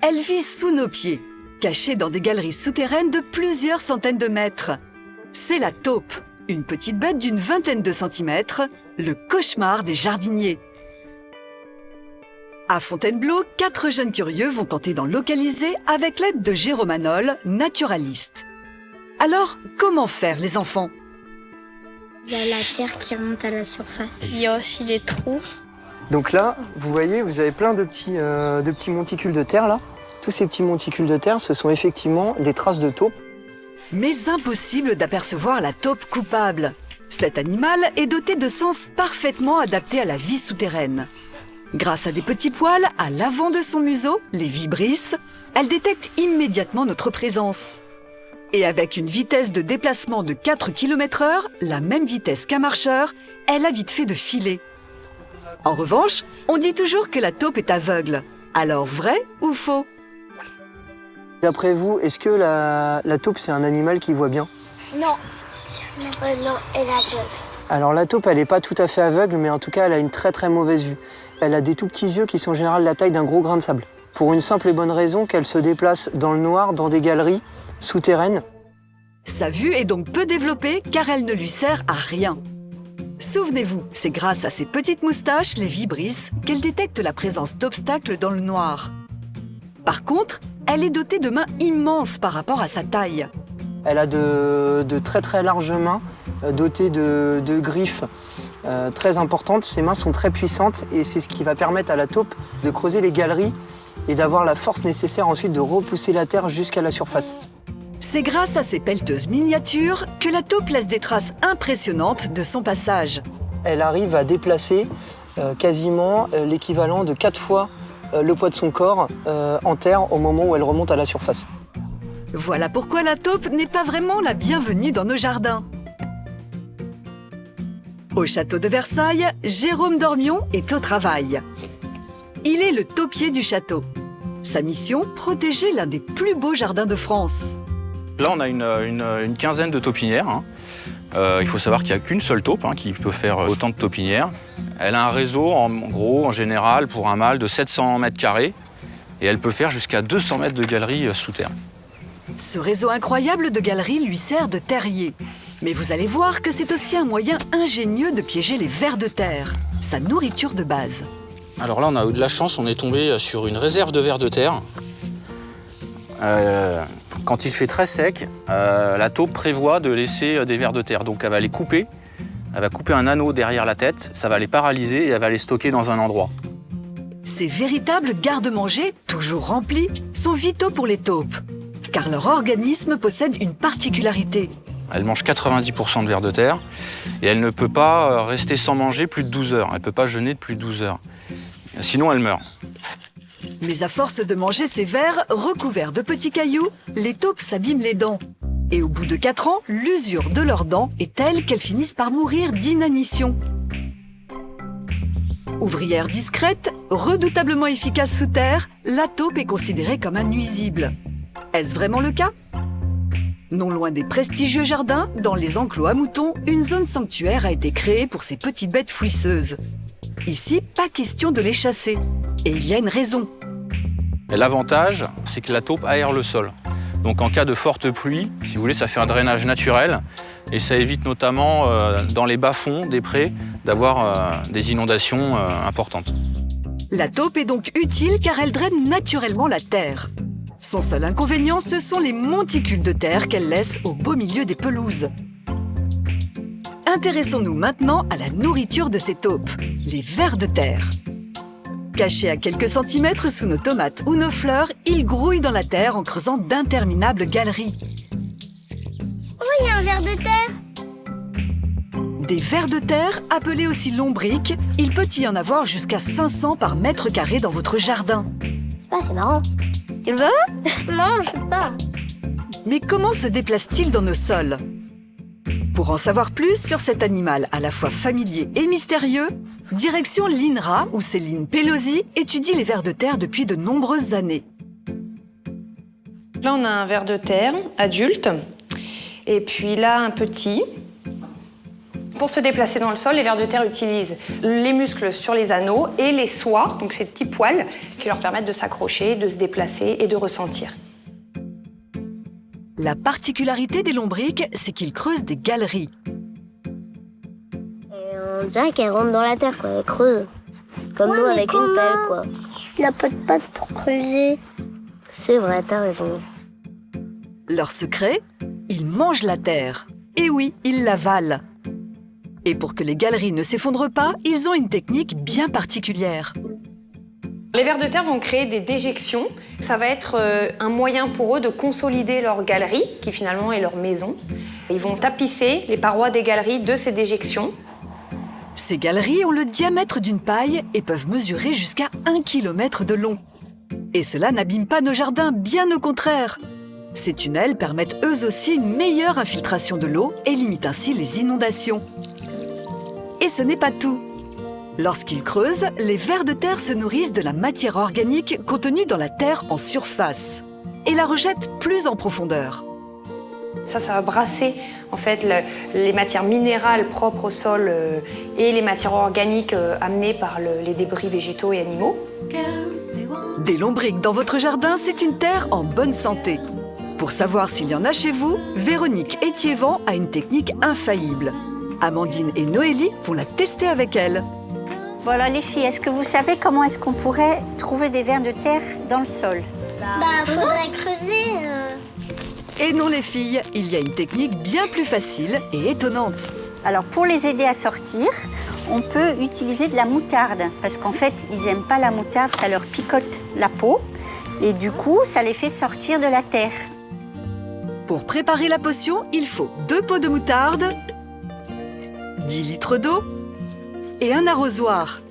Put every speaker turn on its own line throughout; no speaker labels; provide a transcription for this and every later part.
Elle vit sous nos pieds, cachée dans des galeries souterraines de plusieurs centaines de mètres. C'est la taupe, une petite bête d'une vingtaine de centimètres, le cauchemar des jardiniers. À Fontainebleau, 4 jeunes curieux vont tenter d'en localiser avec l'aide de Jérôme Hanol, naturaliste. Alors, comment faire les enfants?
Il y a la terre qui remonte à la surface. Il y a aussi des trous.
Donc là, vous voyez, vous avez plein de petits monticules de terre là. Tous ces petits monticules de terre, ce sont effectivement des traces de taupe.
Mais impossible d'apercevoir la taupe coupable. Cet animal est doté de sens parfaitement adaptés à la vie souterraine. Grâce à des petits poils à l'avant de son museau, les vibrisses, elle détecte immédiatement notre présence. Et avec une vitesse de déplacement de 4 km/h, la même vitesse qu'un marcheur, elle a vite fait de filer. En revanche, on dit toujours que la taupe est aveugle. Alors vrai ou faux?
D'après vous, est-ce que la taupe, c'est un animal qui voit bien?
Non. Non, elle est aveugle.
Alors la taupe, elle n'est pas tout à fait aveugle, mais en tout cas, elle a une très très mauvaise vue. Elle a des tout petits yeux qui sont en général la taille d'un gros grain de sable. Pour une simple et bonne raison qu'elle se déplace dans le noir, dans des galeries souterraines.
Sa vue est donc peu développée car elle ne lui sert à rien. Souvenez-vous, c'est grâce à ses petites moustaches, les vibrisses, qu'elle détecte la présence d'obstacles dans le noir. Par contre, elle est dotée de mains immenses par rapport à sa taille.
Elle a de très très larges mains, dotées de griffes très importantes. Ses mains sont très puissantes et c'est ce qui va permettre à la taupe de creuser les galeries et d'avoir la force nécessaire ensuite de repousser la terre jusqu'à la surface.
C'est grâce à ces pelleteuses miniatures que la taupe laisse des traces impressionnantes de son passage.
Elle arrive à déplacer quasiment l'équivalent de 4 fois le poids de son corps en terre au moment où elle remonte à la surface.
Voilà pourquoi la taupe n'est pas vraiment la bienvenue dans nos jardins. Au château de Versailles, Jérôme Dormion est au travail. Il est le taupier du château. Sa mission, protéger l'un des plus beaux jardins de France.
Là, on a une quinzaine de taupinières. Il faut savoir qu'il n'y a qu'une seule taupe qui peut faire autant de taupinières. Elle a un réseau, en général, pour un mâle de 700 mètres carrés. Et elle peut faire jusqu'à 200 mètres de galerie sous terre.
Ce réseau incroyable de galeries lui sert de terrier. Mais vous allez voir que c'est aussi un moyen ingénieux de piéger les vers de terre, sa nourriture de base.
Alors là, on a eu de la chance, on est tombé sur une réserve de vers de terre. Quand il fait très sec, la taupe prévoit de laisser des vers de terre. Donc elle va les couper, elle va couper un anneau derrière la tête, ça va les paralyser et elle va les stocker dans un endroit.
Ces véritables garde-manger, toujours remplis, sont vitaux pour les taupes, car leur organisme possède une particularité.
Elle mange 90% de vers de terre et elle ne peut pas rester sans manger plus de 12 heures. Elle ne peut pas jeûner de plus de 12 heures. Sinon, elle meurt.
Mais à force de manger ces vers recouverts de petits cailloux, les taupes s'abîment les dents. Et au bout de 4 ans, l'usure de leurs dents est telle qu'elles finissent par mourir d'inanition. Ouvrière discrète, redoutablement efficace sous terre, la taupe est considérée comme un nuisible. Est-ce vraiment le cas? Non loin des prestigieux jardins, dans les enclos à moutons, une zone sanctuaire a été créée pour ces petites bêtes fouisseuses. Ici, pas question de les chasser. Et il y a une raison.
L'avantage, c'est que la taupe aère le sol. Donc en cas de forte pluie, si vous voulez, ça fait un drainage naturel. Et ça évite notamment, dans les bas-fonds des prés, d'avoir des inondations importantes.
La taupe est donc utile car elle draine naturellement la terre. Son seul inconvénient, ce sont les monticules de terre qu'elle laisse au beau milieu des pelouses. Intéressons-nous maintenant à la nourriture de ces taupes, les vers de terre. Cachés à quelques centimètres sous nos tomates ou nos fleurs, ils grouillent dans la terre en creusant d'interminables galeries.
Oh, il y a un ver de terre.
Des vers de terre, appelés aussi lombriques, il peut y en avoir jusqu'à 500 par mètre carré dans votre jardin.
Ah, c'est marrant. Tu le veux? Non, je veux pas.
Mais comment se déplace-t-il dans nos sols? Pour en savoir plus sur cet animal à la fois familier et mystérieux, direction l'INRA où Céline Pelosi étudie les vers de terre depuis de nombreuses années.
Là, on a un ver de terre adulte, et puis là, un petit. Pour se déplacer dans le sol, les vers de terre utilisent les muscles sur les anneaux et les soies, donc ces petits poils qui leur permettent de s'accrocher, de se déplacer et de ressentir.
La particularité des lombrics, c'est qu'ils creusent des galeries.
On dirait qu'elle rentre dans la terre, quoi. Elle creuse. Comme nous avec une pelle, quoi. Il n'a pas de pattes pour creuser. C'est vrai, t'as raison.
Leur secret, ils mangent la terre. Et oui, ils l'avalent. Et pour que les galeries ne s'effondrent pas, ils ont une technique bien particulière.
Les vers de terre vont créer des déjections. Ça va être un moyen pour eux de consolider leur galerie, qui finalement est leur maison. Ils vont tapisser les parois des galeries de ces déjections.
Ces galeries ont le diamètre d'une paille et peuvent mesurer jusqu'à 1 km de long. Et cela n'abîme pas nos jardins, bien au contraire. Ces tunnels permettent eux aussi une meilleure infiltration de l'eau et limitent ainsi les inondations. Et ce n'est pas tout. Lorsqu'ils creusent, les vers de terre se nourrissent de la matière organique contenue dans la terre en surface et la rejettent plus en profondeur.
Ça va brasser en fait les matières minérales propres au sol et les matières organiques amenées par les débris végétaux et animaux.
Des lombrics dans votre jardin, c'est une terre en bonne santé. Pour savoir s'il y en a chez vous, Véronique Étiévent a une technique infaillible. Amandine et Noélie vont la tester avec elle.
Bon alors les filles, est-ce que vous savez comment est-ce qu'on pourrait trouver des vers de terre dans le sol?
Faudrait creuser.
Et non les filles, il y a une technique bien plus facile et étonnante.
Alors pour les aider à sortir, on peut utiliser de la moutarde. Parce qu'en fait, ils n'aiment pas la moutarde, ça leur picote la peau. Et du coup, ça les fait sortir de la terre.
Pour préparer la potion, il faut 2 pots de moutarde, 10 litres d'eau et un arrosoir.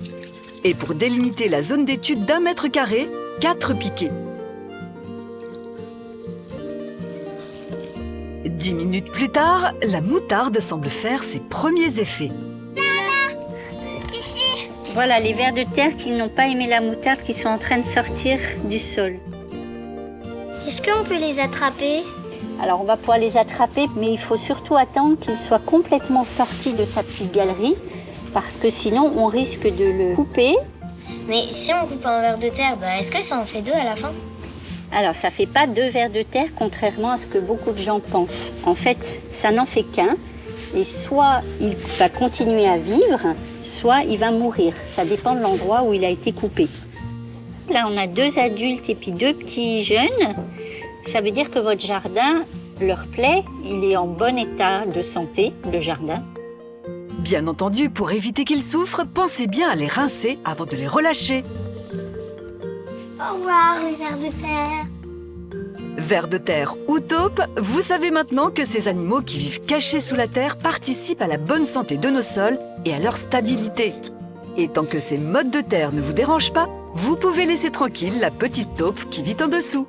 Et pour délimiter la zone d'étude d'1 mètre carré, 4 piquets. 10 minutes plus tard, la moutarde semble faire ses premiers effets.
Ici.
Voilà les vers de terre qui n'ont pas aimé la moutarde qui sont en train de sortir du sol.
Est-ce qu'on peut les attraper?
Alors on va pouvoir les attraper, mais il faut surtout attendre qu'ils soient complètement sortis de sa petite galerie, parce que sinon on risque de le couper.
Mais si on coupe un ver de terre, est-ce que ça en fait 2 à la fin?
Alors ça fait pas 2 vers de terre, contrairement à ce que beaucoup de gens pensent. En fait, ça n'en fait qu'un, et soit il va continuer à vivre, soit il va mourir. Ça dépend de l'endroit où il a été coupé. Là on a 2 adultes et puis 2 petits jeunes. Ça veut dire que votre jardin leur plaît, il est en bon état de santé, le jardin.
Bien entendu, pour éviter qu'ils souffrent, pensez bien à les rincer avant de les relâcher.
Au revoir, les vers de terre.
Vers de terre ou taupes, vous savez maintenant que ces animaux qui vivent cachés sous la terre participent à la bonne santé de nos sols et à leur stabilité. Et tant que ces mottes de terre ne vous dérangent pas, vous pouvez laisser tranquille la petite taupe qui vit en dessous.